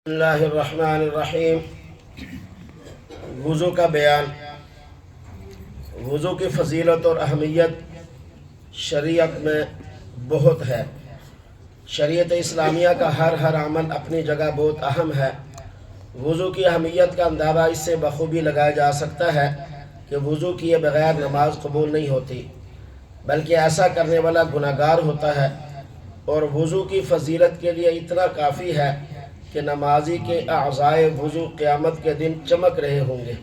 اللہ الرحمن الرحیم۔ وضو کا بیان۔ وضو کی فضیلت اور اہمیت شریعت میں بہت ہے۔ شریعت اسلامیہ کا ہر عمل اپنی جگہ بہت اہم ہے۔ وضو کی اہمیت کا اندازہ اس سے بخوبی لگایا جا سکتا ہے کہ وضو کیے بغیر نماز قبول نہیں ہوتی، بلکہ ایسا کرنے والا گناہگار ہوتا ہے، اور وضو کی فضیلت کے لیے اتنا کافی ہے کہ نمازی کے اعضائے وضو قیامت کے دن چمک رہے ہوں گے۔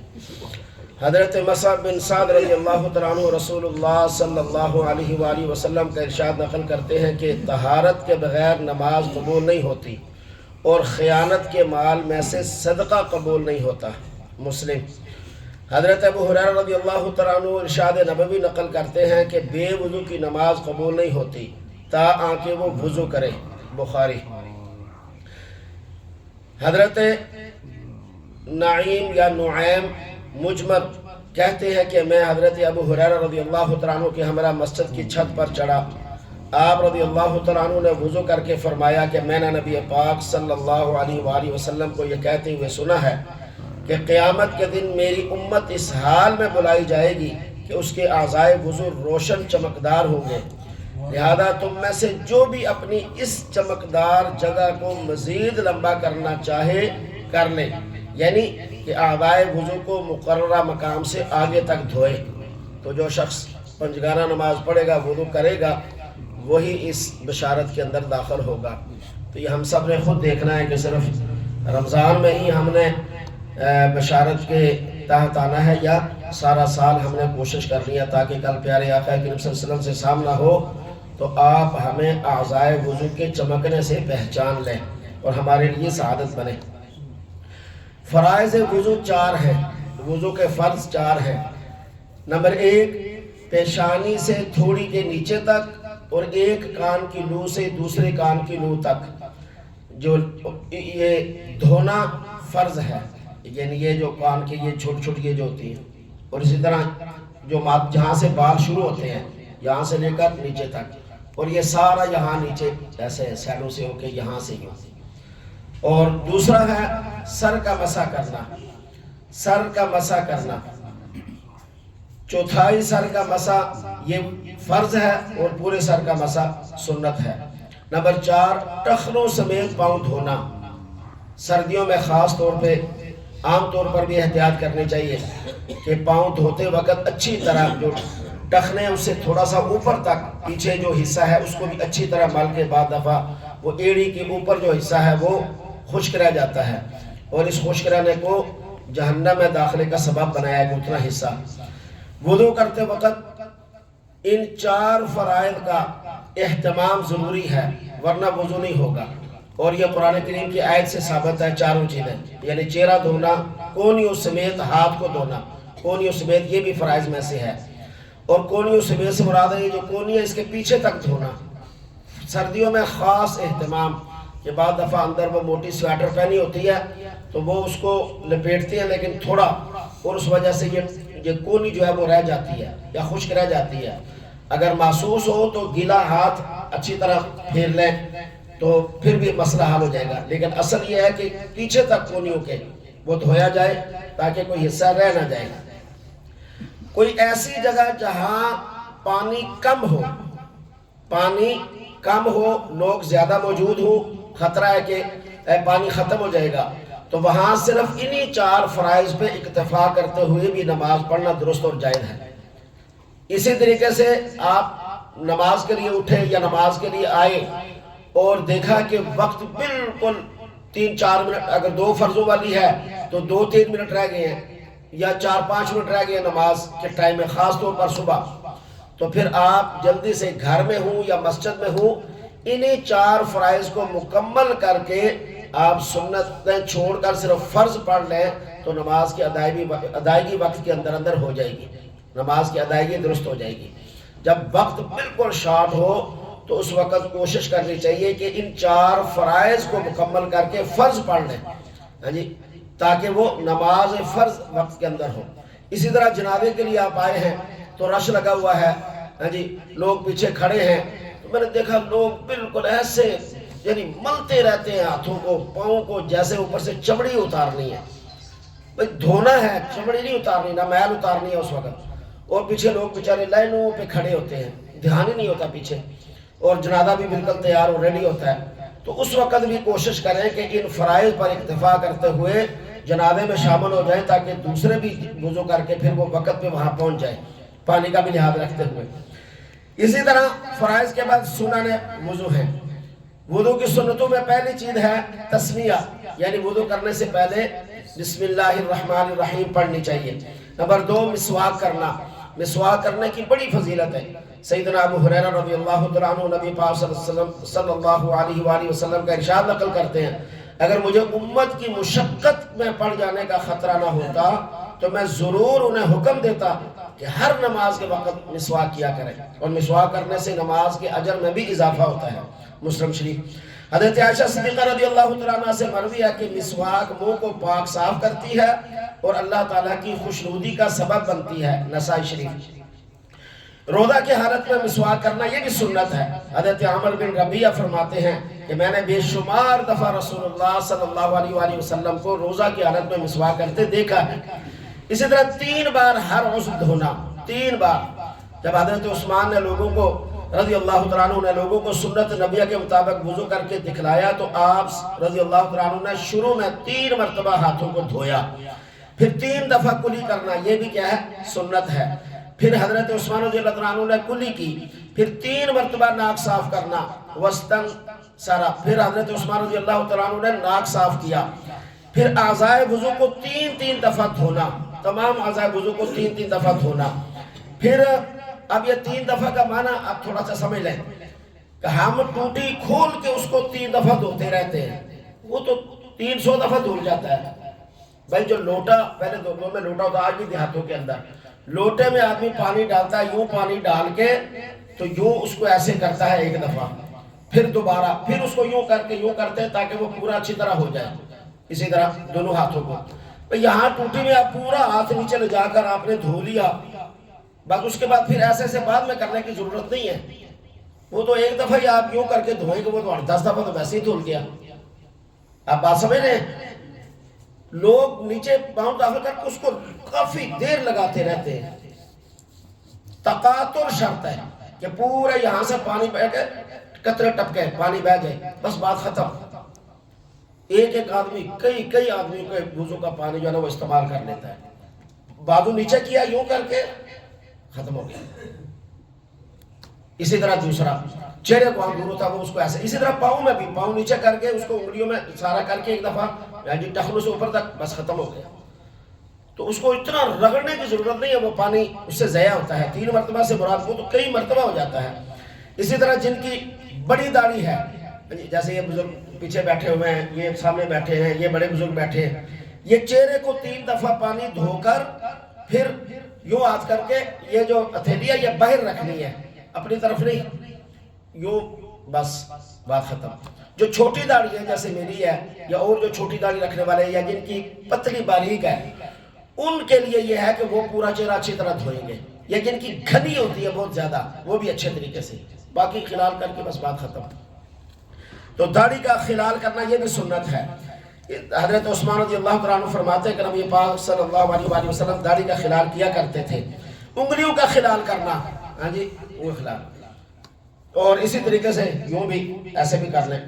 حضرت مصعب بن سعد رضی اللہ تعالیٰ عنہ رسول اللہ صلی اللہ علیہ وآلہ وسلم کا ارشاد نقل کرتے ہیں کہ طہارت کے بغیر نماز قبول نہیں ہوتی، اور خیانت کے مال میں سے صدقہ قبول نہیں ہوتا۔ مسلم۔ حضرت ابو ہریرہ رضی اللہ تعالیٰ عنہ ارشاد نبوی نقل کرتے ہیں کہ بے وضو کی نماز قبول نہیں ہوتی تاکہ وہ وضو کرے۔ بخاری۔ حضرت نعیم یا نعیم مجمر کہتے ہیں کہ میں حضرت ابو ہریرہ رضی اللہ تعالیٰ عنہ کے ہمراہ مسجد کی چھت پر چڑھا۔ آپ رضی اللہ تعالیٰ عنہ نے وضو کر کے فرمایا کہ میں نے نبی پاک صلی اللہ علیہ وآلہ وسلم کو یہ کہتے ہوئے سنا ہے کہ قیامت کے دن میری امت اس حال میں بلائی جائے گی کہ اس کے اعضائے وضو روشن چمکدار ہوں گے، لہذا تم میں سے جو بھی اپنی اس چمکدار جگہ کو مزید لمبا کرنا چاہے کر لے، یعنی کہ اعضائے وضو کو مقررہ مقام سے آگے تک دھوئے۔ تو جو شخص پنجگانہ نماز پڑھے گا، وضو کرے گا، وہی اس بشارت کے اندر داخل ہوگا۔ تو یہ ہم سب نے خود دیکھنا ہے کہ صرف رمضان میں ہی ہم نے بشارت کے تحت آنا ہے، یا سارا سال ہم نے کوشش کرنی ہے تاکہ کل پیارے آقا کریم صلی اللہ علیہ وسلم سے سامنا ہو تو آپ ہمیں اعضائے وضو کے چمکنے سے پہچان لیں اور ہمارے لیے سعادت بنے۔ فرائض وضو 4 ہیں۔ وضو کے فرض 4 ہیں۔ نمبر 1، پیشانی سے تھوڑی کے نیچے تک اور ایک کان کی لو سے دوسرے کان کی لو تک جو یہ دھونا فرض ہے، یعنی یہ جو کان کی یہ چھوٹی جو ہوتی ہے، اور اسی طرح جو جہاں سے بال شروع ہوتے ہیں یہاں سے لے کر نیچے تک، اور یہ سارا یہاں نیچے ایسے سیڈوں سے ہو کے یہاں سے یوں۔ اور دوسرا ہے سر کا مسح کرنا۔ سر کا مسح کرنا، چوتھائی سر کا مسح یہ فرض ہے اور پورے سر کا مسح سنت ہے۔ نمبر 4، ٹخنوں سمیت پاؤں دھونا۔ سردیوں میں خاص طور پہ عام طور پر بھی احتیاط کرنی چاہیے کہ پاؤں دھوتے وقت اچھی طرح جو ٹخنے اس سے تھوڑا سا اوپر تک پیچھے جو حصہ ہے اس کو بھی اچھی طرح مل کے بعد دفعہ وہ ایڑی کے اوپر جو حصہ ہے وہ خشک رہ جاتا ہے، اور اس خشک رہنے کو جہنم میں داخلے کا سبب بنایا ہے اتنا حصہ۔ وضو کرتے وقت ان 4 فرائض کا اہتمام ضروری ہے، ورنہ وضو نہیں ہوگا، اور یہ قرآن کریم کی آیت سے ثابت ہے۔ 4 چیزیں، یعنی چہرہ دھونا، کونیوں سمیت ہاتھ کو دھونا، کونیوں سمیت یہ بھی فرائض میں سے ہے، اور کونیوں سمیت سے مراد ہے یہ جو کونی ہے اس کے پیچھے تک دھونا۔ سردیوں میں خاص اہتمام کہ بعض دفعہ اندر وہ موٹی سویٹر پہنی ہوتی ہے تو وہ اس کو لپیٹتی ہے لیکن تھوڑا، اور اس وجہ سے یہ کونی جو ہے وہ رہ جاتی ہے یا خشک رہ جاتی ہے۔ اگر محسوس ہو تو گیلا ہاتھ اچھی طرح پھیر لیں تو پھر بھی مسئلہ حل ہو جائے گا، لیکن اصل یہ ہے کہ پیچھے تک کونیوں کے وہ دھویا جائے تاکہ کوئی حصہ رہ نہ جائے۔ کوئی ایسی جگہ جہاں پانی کم ہو، لوگ زیادہ موجود ہوں، خطرہ ہے کہ پانی ختم ہو جائے گا، تو وہاں صرف انہی 4 فرائض پہ اکتفا کرتے ہوئے بھی نماز پڑھنا درست اور جائز ہے۔ اسی طریقے سے آپ نماز کے لیے اٹھے یا نماز کے لیے آئے اور دیکھا کہ وقت بالکل 3-4 منٹ، اگر 2 فرضوں والی ہے تو 2-3 منٹ رہ گئے ہیں یا 4-5 منٹ رہ گئے ہیں نماز کے ٹائم میں، خاص طور پر صبح، تو پھر آپ جلدی سے گھر میں ہوں یا مسجد میں ہوں انہی 4 فرائض کو مکمل کر کے آپ سنتیں چھوڑ کر صرف فرض پڑھ لیں تو نماز کی ادائیگی وقت کے اندر ہو جائے گی، نماز کی ادائیگی درست ہو جائے گی۔ جب وقت بالکل شارٹ ہو تو اس وقت کوشش کرنی چاہیے کہ ان 4 فرائض کو مکمل کر کے فرض پڑھ لیں، ہاں جی، تاکہ وہ نماز فرض وقت کے اندر ہو۔ اسی طرح جنازے کے لیے آپ آئے ہیں تو رش لگا ہوا ہے، ہاں جی، لوگ پیچھے کھڑے ہیں، تو میں نے دیکھا لوگ بالکل ایسے یعنی ملتے رہتے ہیں ہاتھوں کو پاؤں کو جیسے اوپر سے چمڑی اتارنی ہے. بھئی دھونا ہے، چمڑی نہیں اتارنی، نہ میل اتارنی ہے اس وقت. اور پیچھے لوگ بیچارے لائنوں پہ کھڑے ہوتے ہیں، دھیان ہی نہیں ہوتا پیچھے، اور جنازہ بھی بالکل تیار اور ریڈی ہوتا ہے. تو اس وقت بھی کوشش کریں کہ ان فرائض پر اکتفا کرتے ہوئے جنازے میں شامل ہو جائیں تاکہ دوسرے بھی وضو کر کے پھر وہ وقت پہ وہاں پہنچ جائیں، پانی کا بھی لحاظ رکھتے ہوئے. اسی طرح فرائض کے بعد سنن وضو ہے. وضو کی سنتوں میں پہلی چیز ہے تسمیہ، یعنی وضو کرنے سے پہلے بسم اللہ الرحمن الرحیم پڑھنی چاہیے. نمبر 2 مسواک کرنا. مسواک کرنے کی بڑی فضیلت ہے. سیدنا ابو ہریرہ رضی اللہ تعالیٰ عنہ نبی پاک صلی اللہ علیہ وآلہ وسلم کا ارشاد نقل کرتے ہیں، اگر مجھے امت کی مشقت میں پڑ جانے کا خطرہ نہ ہوتا تو میں ضرور انہیں حکم دیتا کہ ہر نماز کے وقت مسواک کیا کریں، اور مسواک کرنے سے نماز کے اجر میں بھی اضافہ ہوتا ہے. مسلم شریف. حضرت عائشہ صدیقہ رضی اللہ تعالیٰ عنہ سے مروی ہے کہ مسواک منہ کو پاک صاف کرتی ہے اور اللہ تعالیٰ کی خوشنودی کا سبب بنتی ہے. نسائی شریف. روزہ کی حالت میں مسواک کرنا یہ بھی سنت ہے. حضرت عامر بن ربیعہ فرماتے ہیں کہ میں نے بے شمار دفعہ رسول اللہ صلی اللہ علیہ وآلہ وسلم کو روزہ کی حالت میں مسواک کرتے دیکھا ہے. اسی طرح 3 بار ہر عضو دھونا. 3 بار. جب حضرت عثمان نے لوگوں کو رضی اللہ تعالیٰ عنہ نے لوگوں کو سنت نبیہ کے مطابق وضو کر کے دکھلایا تو آپ رضی اللہ تعالیٰ عنہ نے شروع میں 3 مرتبہ ہاتھوں کو دھویا، پھر 3 دفعہ کلی کرنا، یہ بھی کیا ہے؟ سنت ہے. پھر حضرت عثمان رضی اللہ تعالیٰ عنہ نے کلی کی، پھر 3 مرتبہ ناک صاف کرنا، وسطن سارا. پھر حضرت عثمان رضی اللہ تعالیٰ عنہ نے ناک صاف کیا. پھر اعضائے وضو کو 3 دفعہ دھونا، تمام اعضائے وضو کو 3 دفعہ دھونا. پھر اب یہ 3 دفعہ کا معنی آپ تھوڑا سا سمجھ لیں کہ ہم ٹوٹی کھول کے اس کو 3 دفعہ دھوتے رہتے ہیں، وہ تو 300 دفعہ دھل جاتا ہے. بھائی جو لوٹا پہلے دو میں لوٹا ہوتا، آج بھی دیہاتوں کے اندر لوٹے میں آدمی پانی ڈالتا ہے، یوں پانی ڈال کے تو یوں اس کو ایسے کرتا ہے 1 دفعہ، پھر دوبارہ، پھر اس کو یوں کر کے یوں کرتے ہیں تاکہ وہ پورا اچھی طرح ہو جائے. اسی طرح دونوں ہاتھوں کو یہاں ٹوٹی میں آپ پورا ہاتھ نیچے لے جا کر آپ نے دھو لیا، بس اس کے بعد پھر ایسے بعد میں کرنے کی ضرورت نہیں ہے. وہ تو 1 دفعہ ہی آپ یوں کر کے دھوئیں گے، وہ تو 10 دفعہ تو ویسے ہی دھل گیا. آپ بات سمجھ رہے ہیں؟ لوگ نیچے پاؤں داخل کر کے اس کو کافی دیر لگاتے رہتے ہیں. تقاطر شرط ہے کہ پورا یہاں سے پانی بہ کے قطرے ٹپکے پانی بہ جائے، بس بات ختم. ایک آدمی کئی آدمیوں کے وضو کا پانی جو ہے نا وہ استعمال کر لیتا ہے. بازو نیچے کیا یوں کر کے ختم ہو گیا. اسی طرح دوسرا چہرے کو دور ہوتا وہ اس کو ایسے. اسی طرح پاؤں میں بھی پاؤں نیچے کر کے اس کو انگلیوں میں سارا کر کے 1 دفعہ یعنی ٹخنوں سے اوپر تک بس ختم ہو گیا. تو اس کو اتنا رگڑنے کی ضرورت نہیں ہے، وہ پانی اس سے ضائع ہوتا ہے. 3 مرتبہ سے مراد وہ تو کئی مرتبہ ہو جاتا ہے. اسی طرح جن کی بڑی داڑھی ہے، جیسے یہ بزرگ پیچھے بیٹھے ہوئے ہیں، یہ سامنے بیٹھے ہیں، یہ بڑے بزرگ بیٹھے ہیں، یہ چہرے کو 3 دفعہ پانی دھو کر پھر یوں ہاتھ کر کے یہ جو ہتھیلی ہے یہ باہر رکھنی ہے، اپنی طرف نہیں، یوں بس بات ختم. جو چھوٹی داڑھی ہے جیسے میری ہے یا اور جو چھوٹی داڑھی رکھنے والے یا جن کی پتلی باریک ہے، ان کے لیے یہ ہے کہ وہ پورا چہرہ اچھی طرح دھوئیں گے. یا جن کی گھنی ہوتی ہے بہت زیادہ، وہ بھی اچھے طریقے سے، باقی خلال کر کے بس بات ختم. تو داڑھی کا خلال کرنا یہ بھی سنت ہے. حضرت عثمان رضی اللہ تعالیٰ عنہ فرماتے ہیں کہ نبی پاک صلی اللہ علیہ وآلہ وسلم داڑھی کا خلال کیا کرتے تھے. انگلیوں کا خلال کرنا، ہاں جی وہ خلال، اور اسی طریقے سے یوں بھی ایسے بھی کر لیں.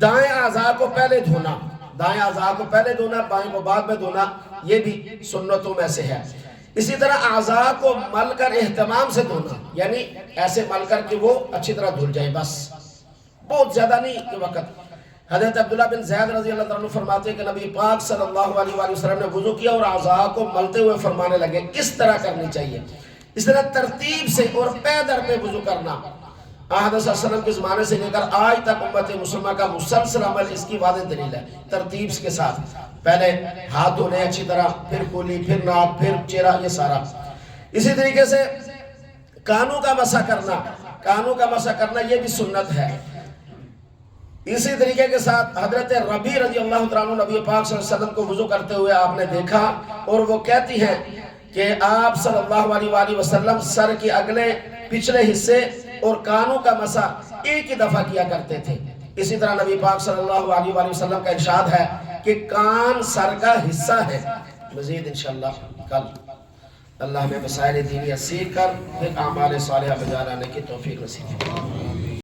دائیں اعضاء کو پہلے دھونا، دائیں اعضاء کو پہلے دھونا، بائیں کو بعد میں دھونا، یہ بھی سنتوں میں سے ہے. اسی طرح اعضاء کو مل کر اہتمام سے دھونا، یعنی ایسے مل کر کہ وہ اچھی طرح دھل جائے، بس بہت زیادہ نہیں کہ وقت. حضرت عبداللہ بن زید رضی اللہ عنہ فرماتے ہیں کہ نبی پاک صلی اللہ علیہ وآلہ وسلم نے وضو کیا اور اعضاء کو ملتے ہوئے فرمانے لگے اس طرح کرنی چاہیے. اس طرح ترتیب سے اور پے در پہ وضو کرنا حضرت صلی اللہ علیہ وسلم کے زمانے سے لے کر آج تک امت مسلمہ کا مسلسل عمل اس کی واضح دلیل ہے. ترتیب کے ساتھ پہلے ہاتھ دھونے اچھی طرح، پھر کولی، پھر ناک، پھر چہرہ، یہ سارا. اسی طریقے سے کانوں کا مسح کرنا، کانوں کا مسح کرنا یہ بھی سنت ہے. اسی طریقے کے ساتھ حضرت ربیع رضی اللہ تعالیٰ عنہ نبی پاک صلی اللہ علیہ وسلم کو وضو کرتے ہوئے آپ نے دیکھا اور وہ کہتی ہیں کہ آپ صلی اللہ علیہ وآلہ وسلم سر کے اگلے پچھلے حصے اور کانوں کا مسح 1 ہی دفعہ کیا کرتے تھے. اسی طرح نبی پاک صلی اللہ علیہ وآلہ وسلم کا ارشاد ہے کہ کان سر کا حصہ ہے۔ مزید انشاءاللہ کل اللہ ہمیں مسائل دینیہ سیکھ کر پھر اعمال صالحہ بجا لانے کی توفیق نصیب فرمائے۔